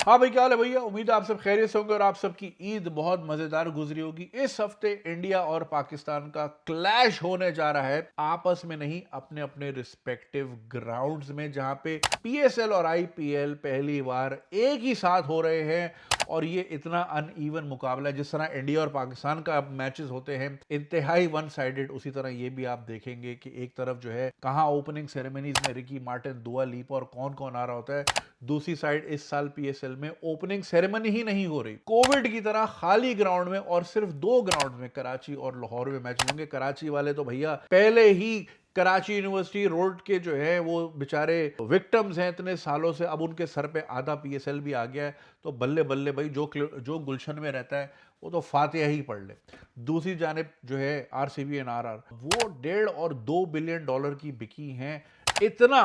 हाँ भाई, क्या हाल है भैया? उम्मीद है आप सब खैरियत से होंगे और आप सबकी ईद बहुत मजेदार गुजरी होगी। इस हफ्ते इंडिया और पाकिस्तान का क्लैश होने जा रहा है, आपस में नहीं, अपने अपने रिस्पेक्टिव ग्राउंड्स में, जहां पे पीएसएल और आईपीएल पहली बार एक ही साथ हो रहे हैं। और ये इतना अनइवन मुकाबला है, जिस तरह इंडिया और पाकिस्तान का अब मैचेस होते हैं इंतहाई वन साइडेड, उसी तरह ये भी आप देखेंगे कि एक तरफ जो है कहां ओपनिंग सेरेमनीज में रिकी मार्टिन, दुआ लीपा और कौन कौन आ रहा होता है, दूसरी साइड इस साल पीएसएल में ओपनिंग सेरेमनी ही नहीं हो रही। कोविड की तरह खाली ग्राउंड में, और सिर्फ दो ग्राउंड में, कराची और लाहौर में मैच होंगे। कराची वाले तो भैया पहले ही कराची यूनिवर्सिटी रोड के जो है वो बेचारे विक्टिम्स हैं इतने सालों से, अब उनके सर पे आधा पीएसएल भी आ गया है। तो बल्ले बल्ले भाई, जो गुलशन में रहता है वो तो फातिहा ही पढ़ ले। दूसरी जानिब जो है आरसीबी एंड आरआर, वो 1.5 और 2 बिलियन डॉलर की बिकी हैं। इतना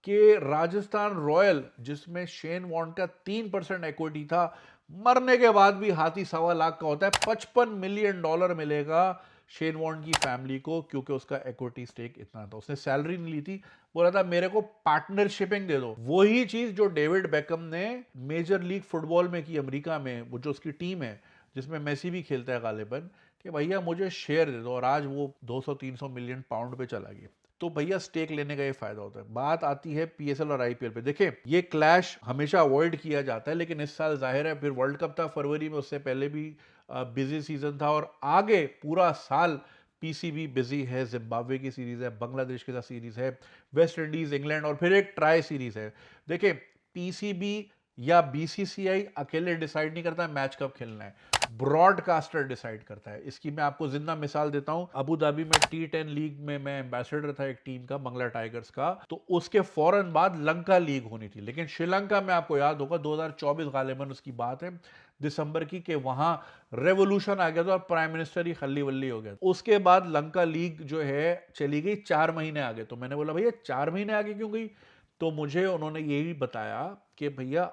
कि राजस्थान रॉयल, जिसमें शेन वॉर्न का 3% इक्विटी था, मरने के बाद भी हाथी 1.25 लाख का होता है। $55 मिलियन मिलेगा शेन वॉर्न की फैमिली को, क्योंकि उसका इक्विटी स्टेक इतना था। उसने सैलरी नहीं ली थी, बोला था मेरे को पार्टनरशिपिंग दे दो। वही चीज जो डेविड बेकम ने मेजर लीग फुटबॉल में की अमेरिका में, वो जो उसकी टीम है जिसमें मेसी भी खेलता है गालिबन, कि भैया मुझे शेयर दे दो, और आज वो 200-300 मिलियन पाउंड पे चला गया। तो भैया स्टेक लेने का ये फायदा होता है। बात आती है पीएसएल और आईपीएल पे। देखिए, ये क्लैश हमेशा अवॉइड किया जाता है, लेकिन इस साल जाहिर है, फिर वर्ल्ड कप था फरवरी में, उससे पहले भी बिजी सीजन था, और आगे पूरा साल पीसीबी बिजी है। जिम्बाब्वे की सीरीज है, बांग्लादेश के साथ सीरीज है, वेस्ट इंडीज, इंग्लैंड, और फिर एक ट्राई सीरीज है। देखिए, पीसीबी या बीसीसीआई अकेले डिसाइड नहीं करता मैच कब खेलना है, ब्रॉडकास्टर डिसाइड करता है। इसकी मैं आपको जिंदा मिसाल देता हूं। अबू धाबी में T10 लीग में मैं एम्बेसडर था एक टीम का, बंगला टाइगर्स का, तो उसके फौरन बाद लंका लीग होनी थी। लेकिन श्रीलंका में आपको याद होगा 2024 गालिबन उसकी बात है, दिसंबर की, कि वहां रेवोल्यूशन आ गया था और प्राइम मिनिस्टर ही खल्ली वल्ली हो गया। उसके बाद लंका लीग जो है चली गई 4 महीने आगे। तो मैंने बोला भैया 4 महीने आगे क्यों गई? तो मुझे उन्होंने यही बताया कि भैया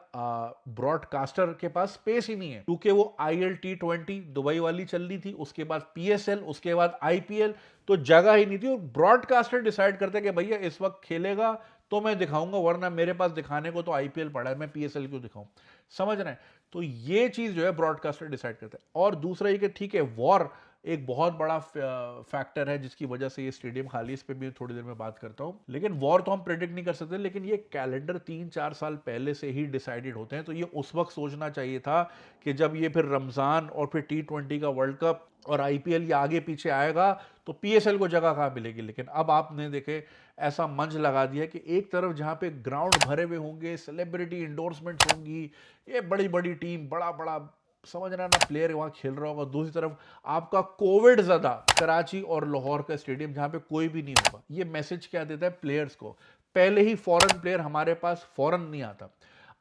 ब्रॉडकास्टर के पास स्पेस ही नहीं है, क्योंकि वो IL T20 दुबई वाली चल रही थी, उसके बाद पीएसएल, उसके बाद आईपीएल, तो जगह ही नहीं थी। और ब्रॉडकास्टर डिसाइड करते कि भैया इस वक्त खेलेगा तो मैं दिखाऊंगा, वरना मेरे पास दिखाने को तो आईपीएल पड़ा है, मैं पीएसएल क्यों दिखाऊं? समझ रहे हैं? तो ये चीज जो है ब्रॉडकास्टर डिसाइड करता है। और दूसरा ये कि ठीक है, वॉर एक बहुत बड़ा फैक्टर है जिसकी वजह से ये स्टेडियम खाली, इस पे भी थोड़ी देर में बात करता हूं। लेकिन वॉर तो हम प्रेडिक्ट नहीं कर सकते, लेकिन ये कैलेंडर 3-4 साल पहले से ही डिसाइडेड होते हैं। तो ये उस वक्त सोचना चाहिए था कि जब ये फिर रमजान और फिर T20 का वर्ल्ड कप और आईपीएल ये आगे पीछे आएगा, तो पीएसएल को जगह कहां मिलेगी। लेकिन अब आपने देखे ऐसा मंच लगा दिया कि एक तरफ जहां पे ग्राउंड भरे हुए होंगे, सेलिब्रिटी इंडोर्समेंट्स होंगी, ये बड़ी बड़ी टीम, बड़ा बड़ा, समझ रहा ना, प्लेयर वहां खेल रहा होगा, दूसरी तरफ आपका कोविड ज्यादा कराची और लाहौर का स्टेडियम जहां पे कोई भी नहीं होगा। ये मैसेज क्या देता है प्लेयर्स को? पहले ही फॉरेन प्लेयर हमारे पास फॉरेन नहीं आता,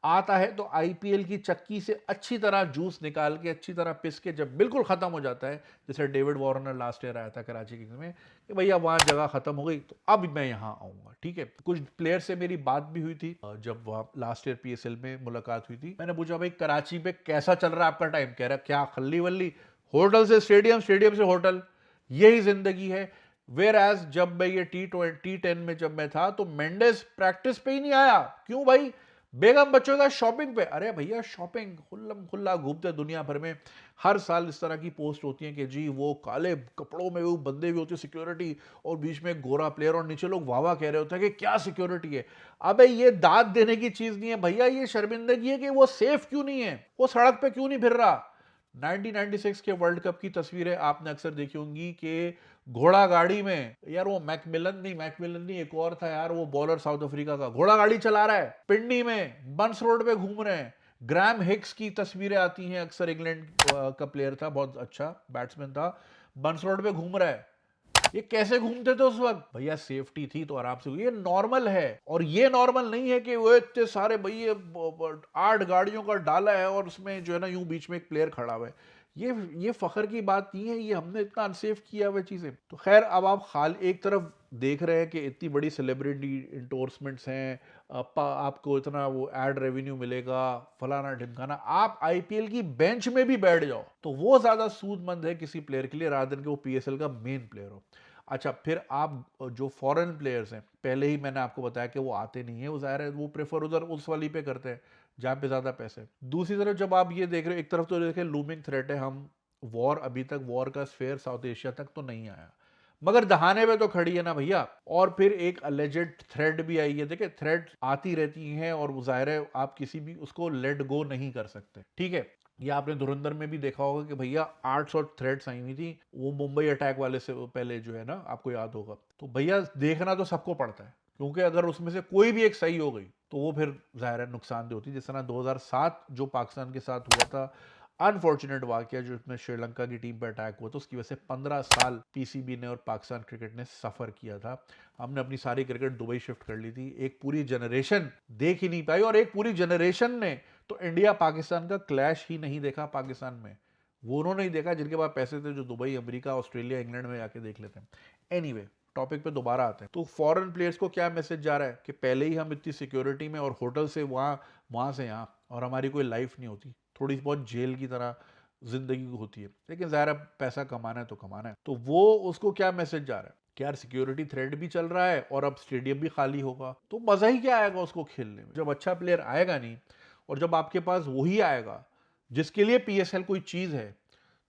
आता है तो आईपीएल की चक्की से अच्छी तरह जूस निकाल के, अच्छी तरह पिस के, जब बिल्कुल खत्म हो जाता है, जैसे डेविड वार्नर लास्ट ईयर आया था कराची किंग्स में, कि भैया वहां जगह खत्म हो गई तो अब मैं यहां आऊंगा। ठीक है, कुछ प्लेयर से मेरी बात भी हुई थी जब वहां लास्ट ईयर पीएसएल में मुलाकात हुई थी। मैंने पूछा भाई कराची पे कैसा चल रहा है आपका टाइम? कह रहा क्या खल्ली वल्ली, होटल से स्टेडियम, स्टेडियम से होटल, यही जिंदगी है। वेयर एज जब मैं ये T10 में जब मैं था, तो मेंडेस प्रैक्टिस पे ही नहीं आया। क्यों भाई? बेगम बच्चों का शॉपिंग पे। अरे भैया, शॉपिंग खुल्लम खुल्ला घूमते दुनिया भर में। हर साल इस तरह की पोस्ट होती है कि जी वो काले कपड़ों में वो बंदे भी होते सिक्योरिटी, और बीच में एक गोरा प्लेयर, और नीचे लोग वाह वाह कह रहे होते हैं कि क्या सिक्योरिटी है। अबे ये दाद देने की चीज नहीं है भैया, ये शर्मिंदगी है कि वो सेफ क्यों नहीं है, वो सड़क पे क्यों नहीं फिर रहा। 1996 के वर्ल्ड कप की तस्वीरें आपने अक्सर देखी होंगी कि घोड़ा गाड़ी में, यार वो मैकमिलन नहीं, एक और था यार, वो बॉलर साउथ अफ्रीका का, घोड़ा गाड़ी चला रहा है पिंडी में, बंस रोड पे घूम रहे हैं। ग्राम हिक्स की तस्वीरें आती हैं अक्सर, इंग्लैंड का प्लेयर था, बहुत अच्छा बैट्समैन था, बंस रोड पे घूम रहा है। ये कैसे घूमते थे उस वक्त? भैया सेफ्टी थी तो आराम से, ये नॉर्मल है। और ये नॉर्मल नहीं है कि वो इतने सारे भैया 8 गाड़ियों का डाला है और उसमें जो है ना यूं बीच में एक प्लेयर खड़ा हुआ है। ये फखर की बात नहीं है, ये हमने इतना अनसेफ किया हुआ चीजें। तो खैर, अब आप हाल एक तरफ देख रहे हैं कि इतनी बड़ी सेलिब्रिटी इंडोर्समेंट्स हैं, आपको इतना वो एड रेवेन्यू मिलेगा, फलाना ढिमकाना। आप आईपीएल की बेंच में भी बैठ जाओ तो वो ज्यादा सूदमंद है किसी प्लेयर के लिए, रादर के वो पीएसएल का मेन प्लेयर हो। अच्छा, फिर आप जो फॉरेन प्लेयर्स हैं, पहले ही मैंने आपको बताया कि वो आते नहीं है, वो ज़ाहिर है वो प्रेफर उधर उस वाली पे करते हैं जहाँ पे ज़्यादा पैसे हैं। दूसरी तरफ जब आप ये देख रहे हो, एक तरफ तो देखें लूमिंग थ्रेट है, हम वॉर, अभी तक वॉर का स्फेयर साउथ एशिया तक तो नहीं आया, मगर दहाने पे तो खड़ी है ना भैया। और फिर एक अलेजेड थ्रेड भी आई है। देखिए, थ्रेड आती रहती हैं और वो ज़ाहिर है आप किसी भी उसको लेट गो नहीं कर सकते, ठीक है। ये आपने धुरंधर में भी देखा होगा कि भैया 800 थ्रेड्स आई हुई थी, वो मुंबई अटैक वाले से पहले जो है ना, आपको याद होगा। तो भैया देखना तो सबको पड़ता है, क्योंकि अगर उसमें से कोई भी एक सही हो गई तो वो फिर ज़ाहिर है नुकसानदेह होती है। जिस तरह 2007 जो पाकिस्तान के साथ हुआ था, अनफॉर्चुनेट वाकया, जो इसमें श्रीलंका की टीम पर अटैक हुआ था, उसकी वजह से 15 साल पीसीबी ने और पाकिस्तान क्रिकेट ने सफर किया था। हमने अपनी सारी क्रिकेट दुबई शिफ्ट कर ली थी, एक पूरी जनरेशन देख ही नहीं पाई, और एक पूरी जनरेशन ने तो इंडिया पाकिस्तान का क्लैश ही नहीं देखा पाकिस्तान में। वो उन्होंने ही देखा जिनके पास पैसे थे, जो दुबई, अमेरिका, ऑस्ट्रेलिया, इंग्लैंड में जाके देख लेते हैं। एनीवे, टॉपिक पे दोबारा आते हैं। तो फॉरेन प्लेयर्स को क्या मैसेज जा रहा है कि पहले ही हम इतनी सिक्योरिटी में, और होटल से वहाँ, वहाँ से यहाँ, और हमारी कोई लाइफ नहीं होती, थोड़ी बहुत जेल की तरह जिंदगी होती है, लेकिन ज़ाहिर है पैसा कमाना है तो कमाना है। तो वो उसको क्या मैसेज जा रहा है कि यार सिक्योरिटी थ्रेट भी चल रहा है और अब स्टेडियम भी खाली होगा, तो मज़ा ही क्या आएगा उसको खेलने में, जब अच्छा प्लेयर आएगा नहीं। और जब आपके पास वही आएगा जिसके लिए पीएसएल कोई चीज़ है,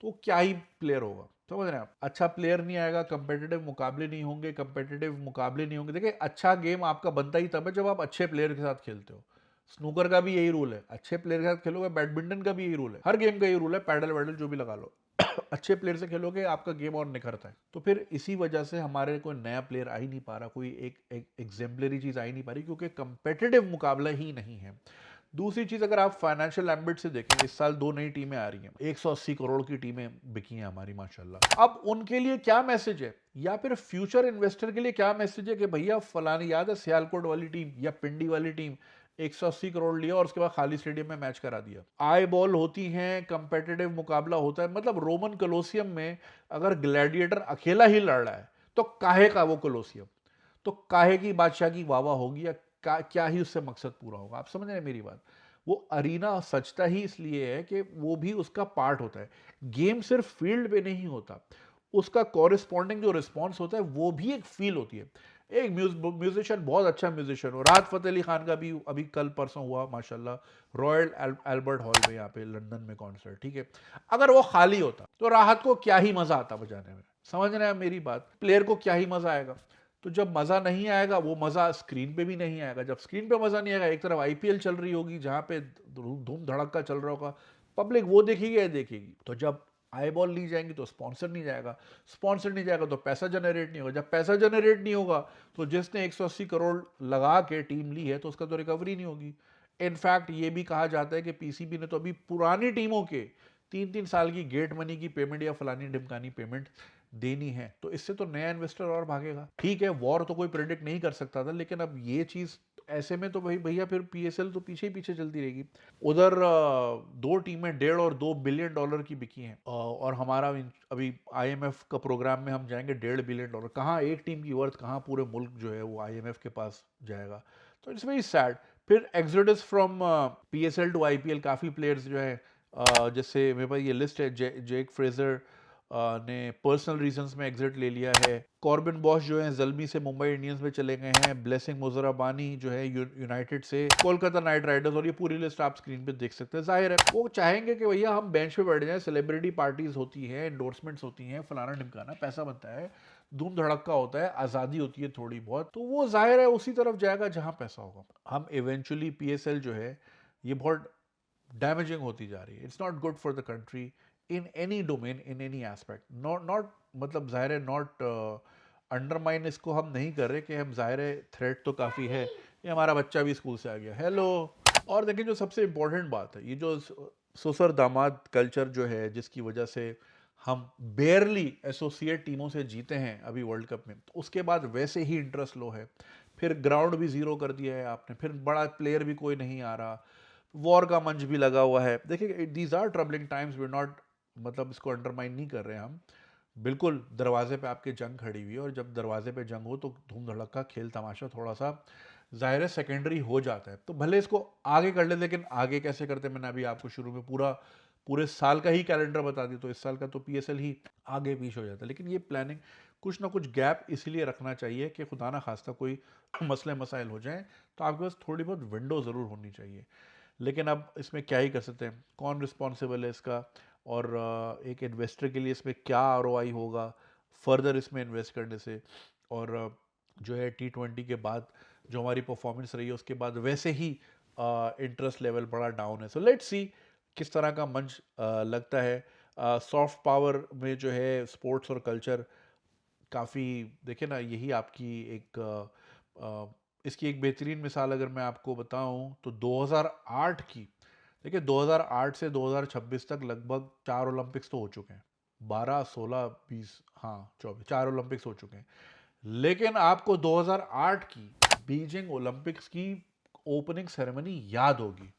तो क्या ही प्लेयर होगा, समझ रहे हैं आप। अच्छा प्लेयर नहीं आएगा, कंपेटिटिव मुकाबले नहीं होंगे, कंपेटिटिव मुकाबले नहीं होंगे। देखिए, अच्छा गेम आपका बनता ही तब है जब आप अच्छे प्लेयर के साथ खेलते हो। स्नूकर का भी यही रूल है, अच्छे प्लेयर के साथ खेलोगे। बैडमिंटन का भी यही रूल है, हर गेम का यही रूल है, पैडल वैडल जो भी लगा लो। अच्छे प्लेयर से खेलोगे, आपका गेम और निखरता है। तो फिर इसी वजह से हमारे कोई नया प्लेयर आ ही नहीं पा रहा, कोई एक एग्जेम्पलरी चीज आ ही नहीं पा रही, क्योंकि कंपेटिटिव मुकाबला ही नहीं है। दूसरी चीज, अगर आप फाइनेंशियल एम्बिट से देखें, इस साल 2 नई टीमें आ रही हैं, 180 करोड़ की टीमें बिकी हैं हमारी माशाल्लाह। अब उनके लिए क्या मैसेज है, या फिर फ्यूचर इन्वेस्टर के लिए क्या मैसेज है कि भैया फलानी, याद है सियालकोट वाली टीम या पिंडी वाली टीम, 180 करोड़ लिया और उसके बाद खाली स्टेडियम में मैच करा दिया। आई बॉल होती हैं, कंपेटिटिव मुकाबला होता है, मतलब रोमन कोलोसियम में अगर ग्लैडिएटर अकेला ही लड़ रहा है तो काहे का वो कोलोसियम, तो काहे की बादशाह की वाह वाह होगी, या क्या ही उससे मकसद पूरा होगा। आप समझ रहे हैं मेरी बात। वो अरीना सचता ही इसलिए है कि वो भी उसका पार्ट होता है। गेम सिर्फ फील्ड पे नहीं होता, उसका कॉरेस्पॉन्डिंग जो रिस्पॉन्स होता है वो भी एक फील होती है। एक म्यूजिशियन, बहुत अच्छा म्यूजिशियन हो, राहत फतेह अली खान का भी अभी कल परसों हुआ माशाल्लाह, रॉयल एल्बर्ट हॉल में, यहाँ पे लंदन में कॉन्सर्ट, ठीक है। अगर वो खाली होता तो राहत को क्या ही मजा आता बजाने में, समझ रहे हैं मेरी बात। प्लेयर को क्या ही मजा आएगा। तो जब मजा नहीं आएगा, वो मजा स्क्रीन पे भी नहीं आएगा। जब स्क्रीन पे मजा नहीं आएगा, एक तरफ आईपीएल चल रही होगी जहां पे धूम धड़का चल रहा होगा, पब्लिक वो देखेगी या देखेगी। तो जब आई बॉल ली जाएंगी तो स्पॉन्सर नहीं जाएगा, स्पॉन्सर नहीं जाएगा तो पैसा जनरेट नहीं होगा, जब पैसा जनरेट नहीं होगा तो जिसने 180 करोड़ लगा के टीम ली है तो उसका तो रिकवरी नहीं होगी। इनफैक्ट ये भी कहा जाता है कि पीसीबी ने तो अभी पुरानी टीमों के 3-3 साल की गेट मनी की पेमेंट या फलानी ढिमकानी पेमेंट देनी है, तो इससे तो नया इन्वेस्टर और भागेगा। ठीक है, वॉर तो कोई प्रेडिक्ट नहीं कर सकता था, लेकिन अब ये चीज ऐसे में तो भाई भैया फिर पीएसएल तो पीछे ही पीछे चलती रहेगी। उधर 2 टीमें $1.5 और $2 बिलियन की बिकी हैं, और हमारा अभी आईएमएफ का प्रोग्राम में हम जाएंगे $1.5 बिलियन। कहाँ एक टीम की वर्थ, कहाँ पूरे मुल्क जो है वो आईएमएफ के पास जाएगा। तो इट्स वेरी सैड। फिर exodus from PSL to IPL, काफी प्लेयर्स जो है, जैसे मेरे पास ये लिस्ट है, जेक फ्रेजर ने पर्सनल रीजंस में एग्जिट ले लिया है। कॉर्बिन बॉश जो है जल्मी से मुंबई इंडियंस में चले गए हैं। ब्लेसिंग मुजराबानी जो है यूनाइटेड से कोलकाता नाइट राइडर्स, और ये पूरी लिस्ट आप स्क्रीन पे देख सकते हैं। जाहिर है वो चाहेंगे कि भैया हम बेंच पे बैठ जाएं, सेलिब्रिटी पार्टीज होती है, एंडोर्समेंट्स होती हैं, फलाना ढिमकाना, पैसा बनता है, धूम धड़का होता है, आज़ादी होती है थोड़ी बहुत, तो वो जाहिर है उसी तरफ जाएगा जहां पैसा होगा। हम इवेंचुअली पीएसएल जो है ये बहुत डैमेजिंग होती जा रही है। It's not good for the country in any domain, in any aspect. Not मतलब जाहिर है नॉट अंडरमाइन इसको हम नहीं कर रहे कि हम, जाहिर है थ्रेट तो काफ़ी है, ये हमारा बच्चा भी स्कूल से आ गया, हेलो। और देखिए जो सबसे इम्पोर्टेंट बात है, ये जो ससुर दामाद कल्चर जो है, जिसकी वजह से हम बेयरली एसोसिएट टीमों से जीते हैं अभी वर्ल्ड कप में, तो उसके बाद वैसे ही इंटरेस्ट लो है। फिर ग्राउंड भी ज़ीरो कर दिया है आपने, फिर बड़ा प्लेयर भी कोई नहीं आ रहा, वॉर का मंच भी लगा हुआ है। देखिए these are troubling times, we not, मतलब इसको अंडरमाइन नहीं कर रहे हैं हम, बिल्कुल दरवाजे पे आपके जंग खड़ी हुई है, और जब दरवाजे पे जंग हो तो धूम धड़का खेल तमाशा थोड़ा सा जाहिर है सेकेंडरी हो जाता है। तो भले इसको आगे कर ले, लेकिन आगे कैसे करते हैं, मैंने अभी आपको शुरू में पूरे साल का ही कैलेंडर बता दिया, तो इस साल का तो पीएसएल ही आगे पीछे हो जाता है। लेकिन ये प्लानिंग कुछ ना कुछ गैप इसलिए रखना चाहिए कि खुदा ना खास्ता कोई मसले मसाइल हो जाएं, तो आपके पास थोड़ी बहुत विंडो ज़रूर होनी चाहिए। लेकिन अब इसमें क्या ही कर सकते हैं, कौन रिस्पॉन्सिबल है इसका, और एक इन्वेस्टर के लिए इसमें क्या आरओआई होगा फर्दर इसमें इन्वेस्ट करने से, और जो है T20 के बाद जो हमारी परफॉर्मेंस रही है उसके बाद वैसे ही इंटरेस्ट लेवल बड़ा डाउन है। सो लेट्स सी किस तरह का मंच लगता है। सॉफ्ट पावर में जो है स्पोर्ट्स और कल्चर काफ़ी, देखिए ना, यही आपकी एक इसकी एक बेहतरीन मिसाल अगर मैं आपको बताऊं तो 2008 की, देखिए 2008 से 2026 तक लगभग 4 ओलंपिक्स तो हो चुके हैं, 12, 16, 20, हाँ 24, 4 ओलंपिक्स हो चुके हैं। लेकिन आपको 2008 की बीजिंग ओलंपिक्स की ओपनिंग सेरेमनी याद होगी,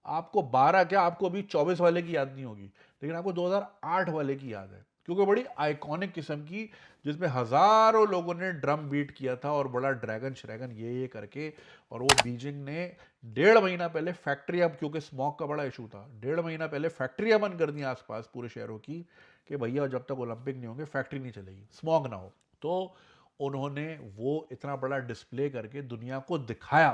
आपको 12 क्या, आपको अभी 24 वाले की याद नहीं होगी, लेकिन आपको 2008 वाले की याद है, क्योंकि बड़ी आइकॉनिक किस्म की, जिसमें हजारों लोगों ने ड्रम बीट किया था और बड़ा ड्रैगन श्रैगन ये करके। और वो बीजिंग ने 1.5 महीना पहले फैक्ट्रियां, क्योंकि स्मॉग का बड़ा इशू था, 1.5 महीना पहले फैक्ट्रियां बंद कर दी आसपास पूरे शहरों की, कि भैया जब तक ओलंपिक नहीं होंगे फैक्ट्री नहीं चलेगी, स्मॉग ना हो। तो उन्होंने वो इतना बड़ा डिस्प्ले करके दुनिया को दिखाया,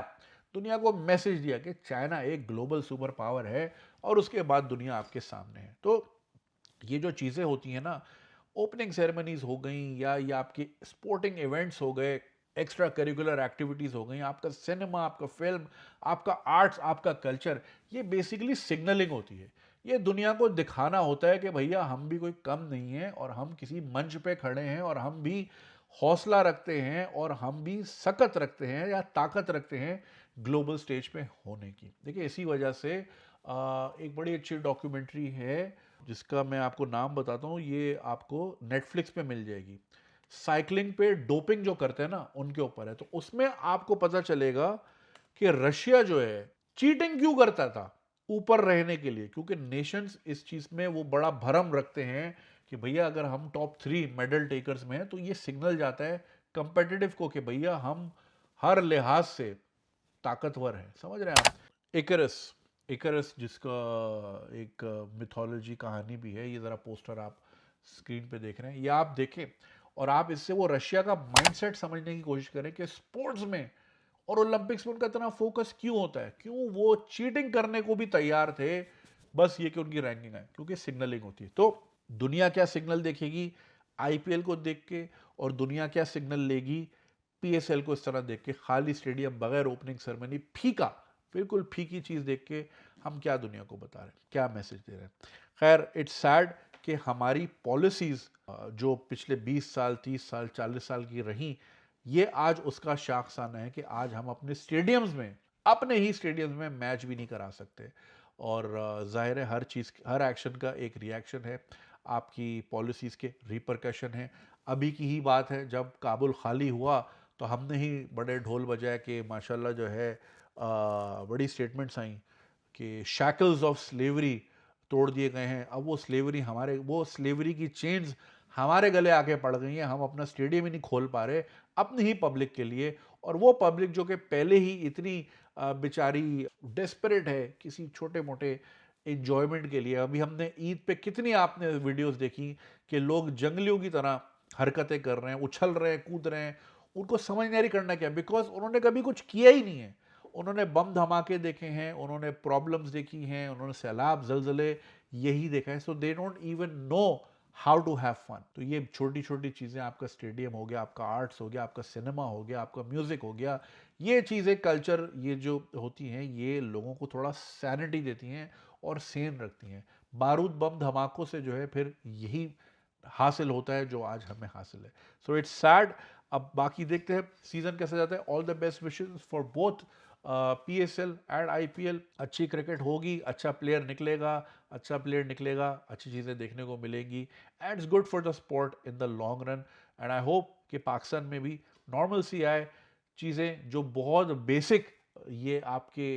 दुनिया को मैसेज दिया कि चाइना एक ग्लोबल सुपर पावर है, और उसके बाद दुनिया आपके सामने है। तो ये जो चीज़ें होती हैं ना, ओपनिंग सेरेमनीज हो गई, या ये आपके स्पोर्टिंग इवेंट्स हो गए, एक्स्ट्रा करिकुलर एक्टिविटीज़ हो गई, आपका सिनेमा, आपका फिल्म, आपका आर्ट्स, आपका कल्चर, ये बेसिकली सिग्नलिंग होती है। ये दुनिया को दिखाना होता है कि भैया हम भी कोई कम नहीं है, और हम किसी मंच पे खड़े हैं, और हम भी हौसला रखते हैं, और हम भी सकत रखते हैं या ताकत रखते हैं ग्लोबल स्टेज पे होने की। देखिए इसी वजह से एक बड़ी अच्छी डॉक्यूमेंट्री है जिसका मैं आपको नाम बताता हूँ, ये आपको नेटफ्लिक्स पे मिल जाएगी। साइकिलिंग पे डोपिंग जो करते हैं ना उनके ऊपर है, तो उसमें आपको पता चलेगा कि रशिया जो है चीटिंग क्यों करता था ऊपर रहने के लिए, क्योंकि नेशंस इस चीज में वो बड़ा भरम रखते हैं कि भैया अगर हम टॉप 3 मेडल टेकर्स में हैं तो ये सिग्नल जाता है कंपेटिटिव को कि भैया हम हर लिहाज से ताकतवर है। समझ रहे हैं आप? इकरस, इकरस जिसका एक मिथोलॉजी कहानी भी है, ये ज़रा पोस्टर आप स्क्रीन पे देख रहे हैं, ये आप देखें और आप इससे वो रशिया का माइंडसेट समझने की कोशिश करें कि स्पोर्ट्स में और ओलंपिक्स में उनका इतना फोकस क्यों होता है, क्यों वो चीटिंग करने को भी तैयार थे, बस ये कि उनकी रैंकिंग है, क्योंकि सिग्नलिंग होती है। तो दुनिया क्या सिग्नल देखेगी आईपीएल को देख के, और दुनिया क्या सिग्नल लेगी पीएसएल को इस तरह देख के, खाली स्टेडियम, बगैर ओपनिंग सेरेमनी, फीका, बिल्कुल फीकी चीज देख के हम क्या दुनिया को बता रहे हैं, क्या मैसेज दे रहे हैं। खैर इट्स सैड कि हमारी पॉलिसीज जो पिछले 20 साल, 30 साल, 40 साल की रही, ये आज उसका शाखसाना है कि आज हम अपने स्टेडियम्स में, अपने ही स्टेडियम्स में मैच भी नहीं करा सकते। और जाहिर है हर चीज़, हर एक्शन का एक रिएक्शन है, आपकी पॉलिसीज़ के रिपरकशन है। अभी की ही बात है, जब काबुल खाली हुआ तो हमने ही बड़े ढोल बजाए कि माशाल्लाह जो है बड़ी स्टेटमेंट्स आई कि शैकल्स ऑफ स्लेवरी तोड़ दिए गए हैं। अब वो स्लेवरी हमारे, वो स्लेवरी की चेन्स हमारे गले आके पड़ गई हैं, हम अपना स्टेडियम ही नहीं खोल पा रहे अपनी ही पब्लिक के लिए। और वो पब्लिक जो कि पहले ही इतनी बेचारी डेस्परेट है किसी छोटे मोटे इंजॉयमेंट के लिए। अभी हमने ईद पे कितनी आपने वीडियोस देखी कि लोग जंगलियों की तरह हरकतें कर रहे हैं, उछल रहे हैं, कूद रहे हैं, उनको समझ नहीं आ रही करना क्या, बिकॉज उन्होंने कभी कुछ किया ही नहीं है। उन्होंने बम धमाके देखे हैं, उन्होंने प्रॉब्लम्स देखी हैं, उन्होंने सैलाब जलजले यही देखा है। So they don't even know how to have fun. तो ये छोटी छोटी चीज़ें, आपका स्टेडियम हो गया, आपका आर्ट्स हो गया, आपका सिनेमा हो गया, आपका म्यूज़िक हो गया, ये चीज़ें कल्चर, ये जो होती हैं, ये लोगों को थोड़ा सैनिटी देती हैं और सेन रखती हैं। बारूद बम धमाकों से जो है फिर यही हासिल होता है जो आज हमें हासिल है। So it's sad. अब बाकी देखते हैं सीजन कैसा जाता है। All the best wishes for both PSL and IPL. अच्छी क्रिकेट होगी, अच्छा प्लेयर निकलेगा, अच्छा प्लेयर निकलेगा, अच्छी चीज़ें देखने को मिलेंगी, and it's good for the sport in the long run. And I hope कि पाकिस्तान में भी नॉर्मल सी आए चीज़ें, जो बहुत बेसिक, ये आपके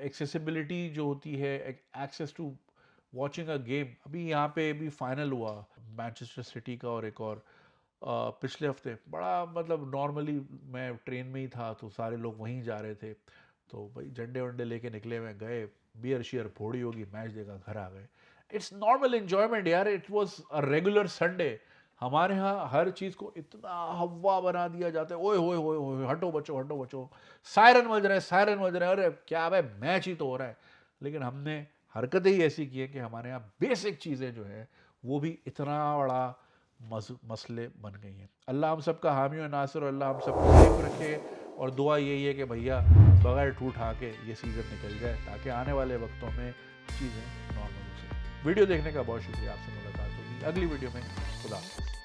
एक्सेसिबिलिटी जो होती है, access to watching a game. अभी यहाँ पे भी फाइनल हुआ मैनचेस्टर सिटी का और एक और पिछले हफ्ते, बड़ा मतलब नॉर्मली मैं ट्रेन में ही था तो सारे लोग वहीं जा रहे थे, तो भाई झंडे वंडे लेके निकले हुए गए, बियर शियर फोड़ी होगी, मैच देखा, घर आ गए। इट्स नॉर्मल एंजॉयमेंट यार, it was a regular Sunday. हमारे यहाँ हर चीज़ को इतना हवा बना दिया जाता है, ओए होए होए होए, हटो बचो, सायरन बज रहे हैं, अरे क्या भाई मैच ही तो हो रहा है। लेकिन हमने हरकतें ही ऐसी की है कि हमारे यहाँ बेसिक चीज़ें जो है वो भी इतना बड़ा मसले बन गई हैं। अल्लाह हम सबका हामी और नासिर, और अल्लाह हम सबको सेफ रखे। और दुआ यही है कि भैया बगैर ठूठ के ये सीज़न निकल जाए, ताकि आने वाले वक्तों में चीज़ें नॉर्मल हो सकें। वीडियो देखने का बहुत शुक्रिया। आपसे मुलाकात होगी अगली वीडियो में। खुदा हाफ़िज़।